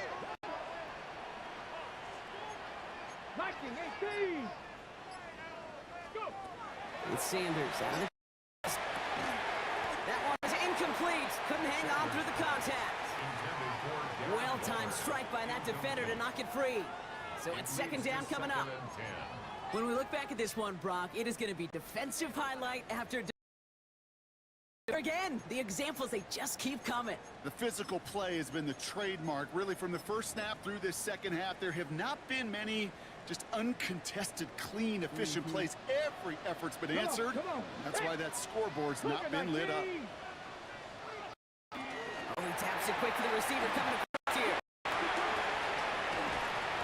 Viking 18. Go. It's Sanders out of the... That one was incomplete. Couldn't hang on through the contact. Well-timed strike by that defender to knock it free. So it's second down coming up. When we look back at this one, Brock, it is going to be defensive highlight after... Again, the examples, they just keep coming. The physical play has been the trademark. Really, from the first snap through this second half, there have not been many just uncontested, clean, efficient plays. Every effort's been answered. That's why that scoreboard's not been lit up. Oh, he taps it quick to the receiver coming across here.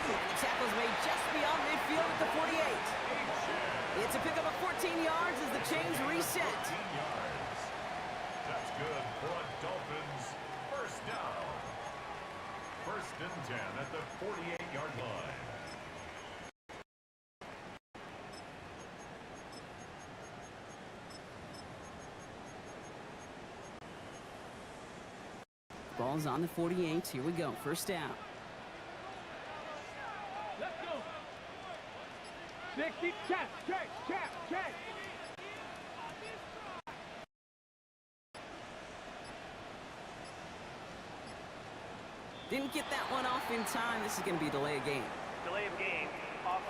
And the tackle's made just beyond midfield at the 48. It's a pickup of 14 yards as the chains reset. That's good for a Dolphins first down. First and 10 at the 48-yard line. Ball's on the 48. Here we go. First down. 60. Check. Didn't get that one off in time. This is going to be delay of game. Delay of game. Offense.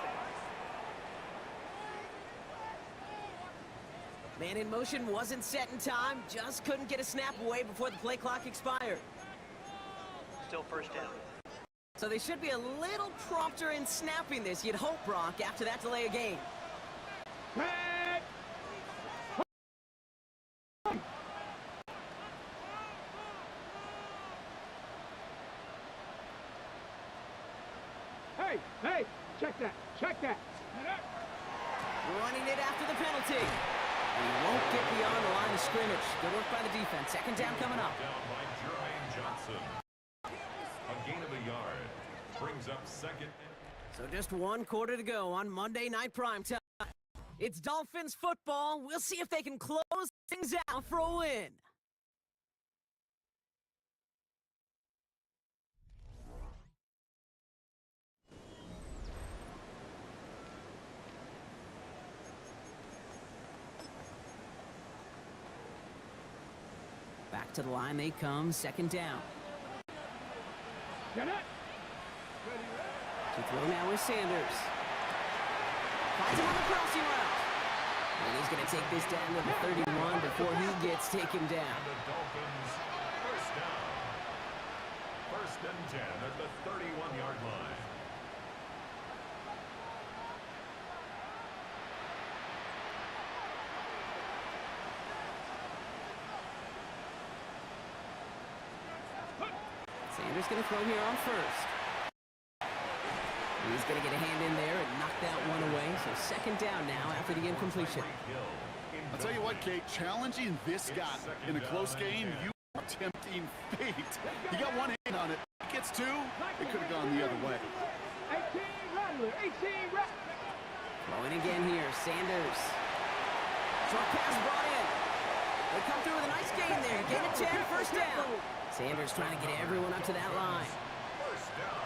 Man in motion wasn't set in time. Just couldn't get a snap away before the play clock expired. Still first down. So they should be a little prompter in snapping this, you'd hope, Brock, after that delay of game. Head. Hey, check that. Running it after the penalty. And he won't get beyond the line of scrimmage. Good work by the defense. Second down coming up. Down by Jermaine Johnson. A gain of a yard. Brings up second. So just 1 quarter to go on Monday Night Primetime. It's Dolphins football. We'll see if they can close things out for a win. Back to the line they come, second down. Get it. To throw now is Sanders. Finds him on the crossing route. And he's going to take this down to the 31 before he gets taken down. And the Dolphins first down. First and 10 at the 31-yard line. Sanders going to throw here on first. He's going to get a hand in there and knock that one away. So second down now after the incompletion. I'll tell you what, Kate, challenging this guy in a close game, you are tempting fate. You got one hand on it. It gets two, it could have gone the other way. 18 Rattler. Throwing again here, Sanders. Short pass brought in. They come through with a nice gain there. Gain of 10, first down. Sanders trying to get everyone up to that line. First down.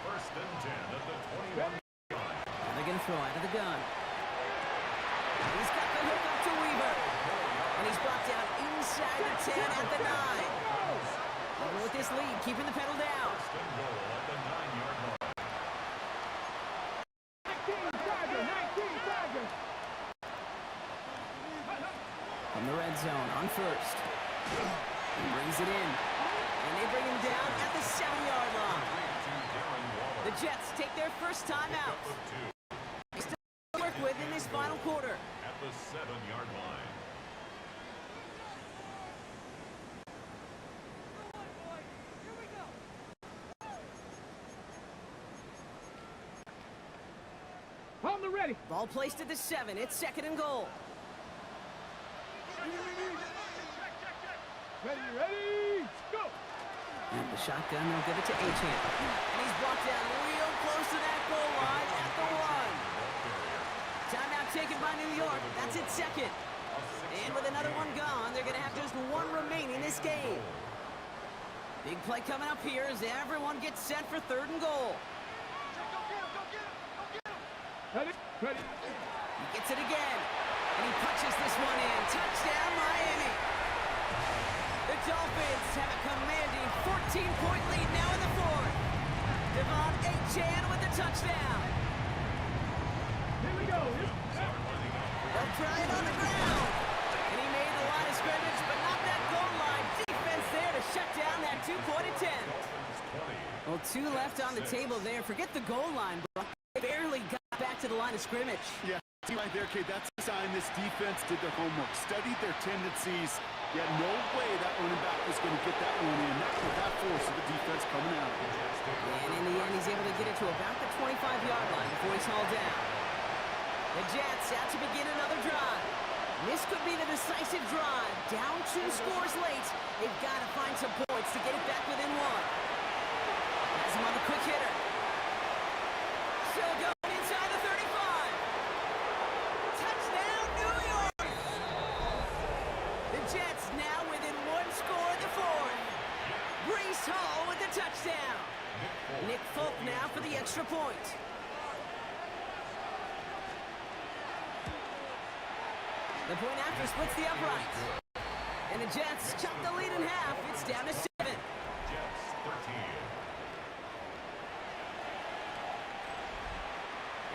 First and 10 at the 21. And they're going to throw out of the gun. He's got the hook up to Weaver. And he's brought down inside the 10 at the 9. Even with this lead, keeping the pedal down. First and goal at the 9-yard line. 19 Tiger. From the red zone on first. He brings it in. And they bring him down at the 7-yard line. The Jets take their first time out. They still work with in this final quarter. At the 7-yard line. On the ready. Ball placed at the 7. It's second and goal. Ready, go! And the shotgun, they'll give it to Achane. And he's brought down real close to that goal line at the 1. Timeout taken by New York. That's its second. And with another one gone, they're going to have just one remaining this game. Big play coming up here as everyone gets set for third and goal. Ready. He gets it again. And he punches this one in. Touchdown, Miami. The Dolphins have a commanding 14-point lead now in the fourth. Devon Achane with the touchdown. Here we go. They'll try it on the ground. And he made the line of scrimmage, but not that goal line. Defense there to shut down that two-point attempt. Well, 2 left on the table there. Forget the goal line, but they barely got back to the line of scrimmage. Yeah, see right there, Kate, that's a sign this defense did their homework, studied their tendencies. Yeah, no way that running back was going to get that one in. Not with that force of the defense coming out. And in the end, he's able to get it to about the 25-yard line before he's hauled down. The Jets out to begin another drive. This could be the decisive drive. Down 2 scores late. They've got to find some points to get it back within 1. Has him on the quick hitter. Still going inside the 35. Touchdown, New York! The Jets now within 1 score in the fourth. Breece Hall with the touchdown. Nick Folk now for the extra point. The point after splits the uprights. And the Jets chop the lead in half. It's down to 7. Jets 13.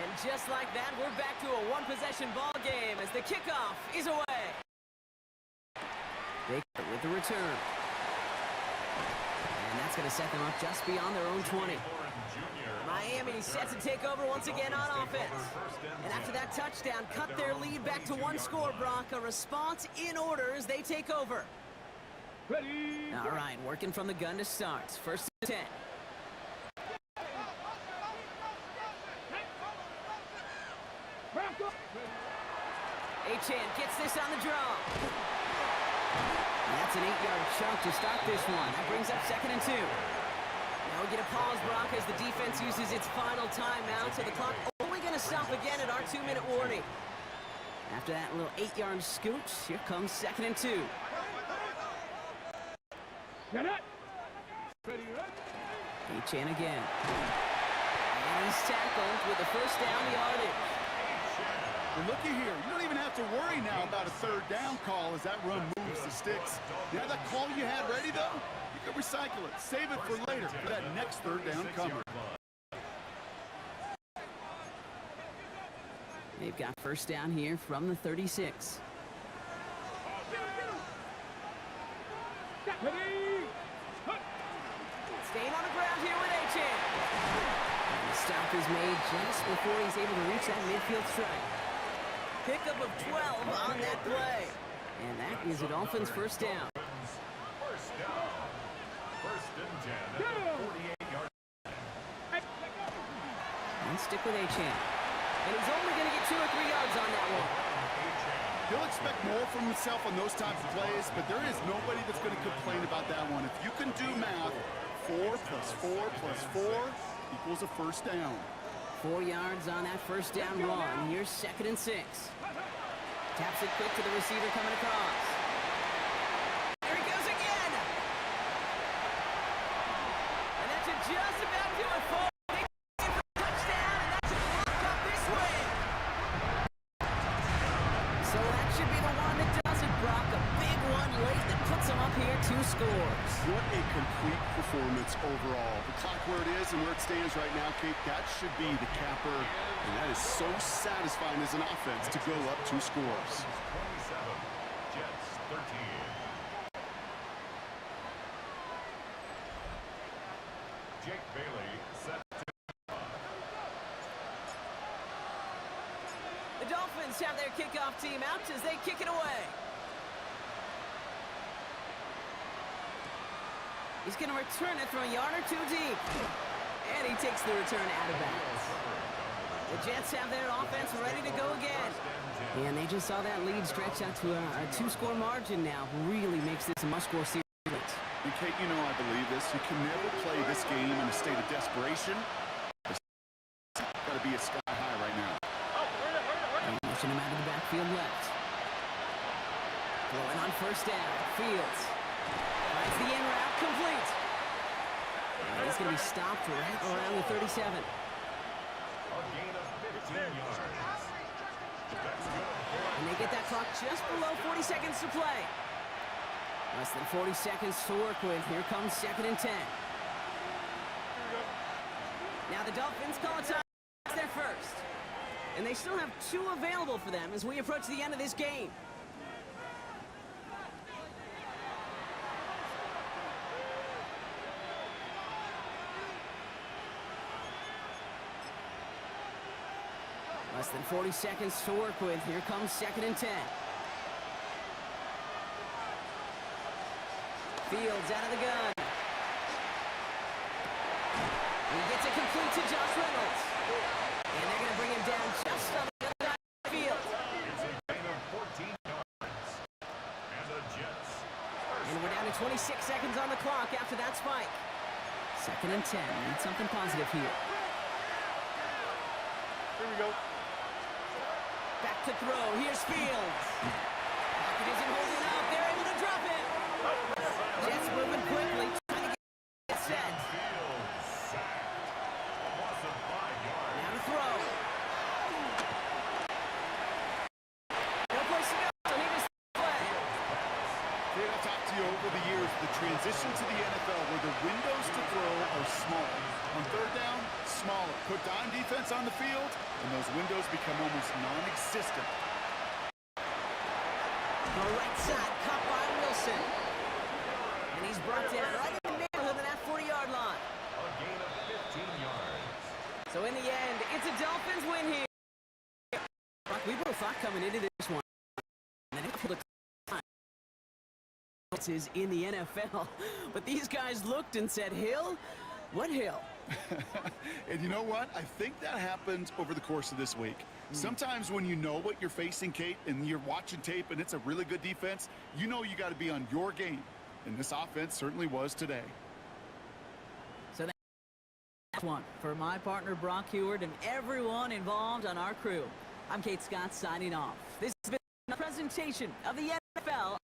And just like that, we're back to a one-possession ball game as the kickoff is away. Baker with the return. And that's going to set them up just beyond their own 20. Miami set to take over once again on offense. And after that touchdown, cut their lead back to 1 score, Brock. A response in order as they take over. Ready. All right, working from the gun to start. First and 10. Achane gets this on the draw. And that's an 8-yard chunk to start this one. That brings up 2nd and 2. Now we get a pause, Brock, as the defense uses its final timeout. So the clock only going to stop again at our 2-minute warning. After that little 8-yard scoot, here comes 2nd and 2. Get it. Achane again. And he's tackled with the first down yardage. Well, looky here. You don't even have to worry now about a 3rd down call as that run moves the sticks. You have that call you had ready, though? You can recycle it. Save it for later for that next 3rd down comer. They've got first down here from the 36. Staying on the ground here with Achane. The stop is made just before he's able to reach that midfield strike. Pickup of 12 on that play. And that is a Dolphins first down. First down. First and 10 at the 48-yard line. And stick with Achane. And he's only going to get 2 or 3 yards on that one. He'll expect more from himself on those types of plays, but there is nobody that's going to complain about that one. If you can do math, 4 plus 4 plus 4 equals a first down. 4 yards on that first down run. Here's 2nd and 6. Taps it quick to the receiver coming across. Here he goes again. And that's just about do it for him. Touchdown, and that's a block up this way. So that should be the one that does it, Brock. A big one late that puts him up here 2 scores. What a complete performance overall. The clock where it is and where it stands right now, Kate, that should be the capper. And that is so satisfying as an offense to go up 2 scores. 27. Jets 13. Jake Bailey set to The Dolphins have their kickoff team out as they kick it away. He's going to return it from a yard or 2 deep. And he takes the return out of bounds. The Jets have their offense ready to go again. And they just saw that lead stretch out to a 2-score margin now. Really makes this a must-score series. And Kate, you know I believe this. You can never play this game in a state of desperation. It's got to be a sky high right now. And pushing him out of the backfield left. Throwing on first down. Fields. Finds the in route complete. And he's going to be stopped right around the 37. a gain of 15 yards. And they get that clock just below 40 seconds to play. Less than 40 seconds to work with. Here comes 2nd and 10. Now the Dolphins call a time. It's their first. And they still have 2 available for them as we approach the end of this game. Less than 40 seconds to work with. Here comes 2nd and 10. Fields out of the gun. He gets it complete to Josh Reynolds. And they're going to bring him down just on the other side of the field. It's a gain of 14 yards. And the Jets. And we're down to 26 seconds on the clock after that spike. 2nd and 10. Need something positive here. Here we go. Back to throw. Here's Fields. Pocket isn't holding up. They're able to drop it. Jets moving quickly, trying to get set. Now to throw. No place to go. you over the years, the transition to the NFL where the windows to throw are small. On third down, smaller. Put dime defense on the field, and those windows become almost non-existent. The right side, cut by Wilson. And he's brought down right in the neighborhood of that 40-yard line. A gain of 15 yards. So in the end, it's a Dolphins win here. We both thought coming into this one, and the time is in the NFL. But these guys looked and said, Hill? What Hill? And you know what? I think that happened over the course of this week. Sometimes when you know what you're facing, Kate, and you're watching tape and it's a really good defense, you know you got to be on your game. And this offense certainly was today. So that's one for my partner, Brock Heward, and everyone involved on our crew. I'm Kate Scott signing off. This has been a presentation of the NFL.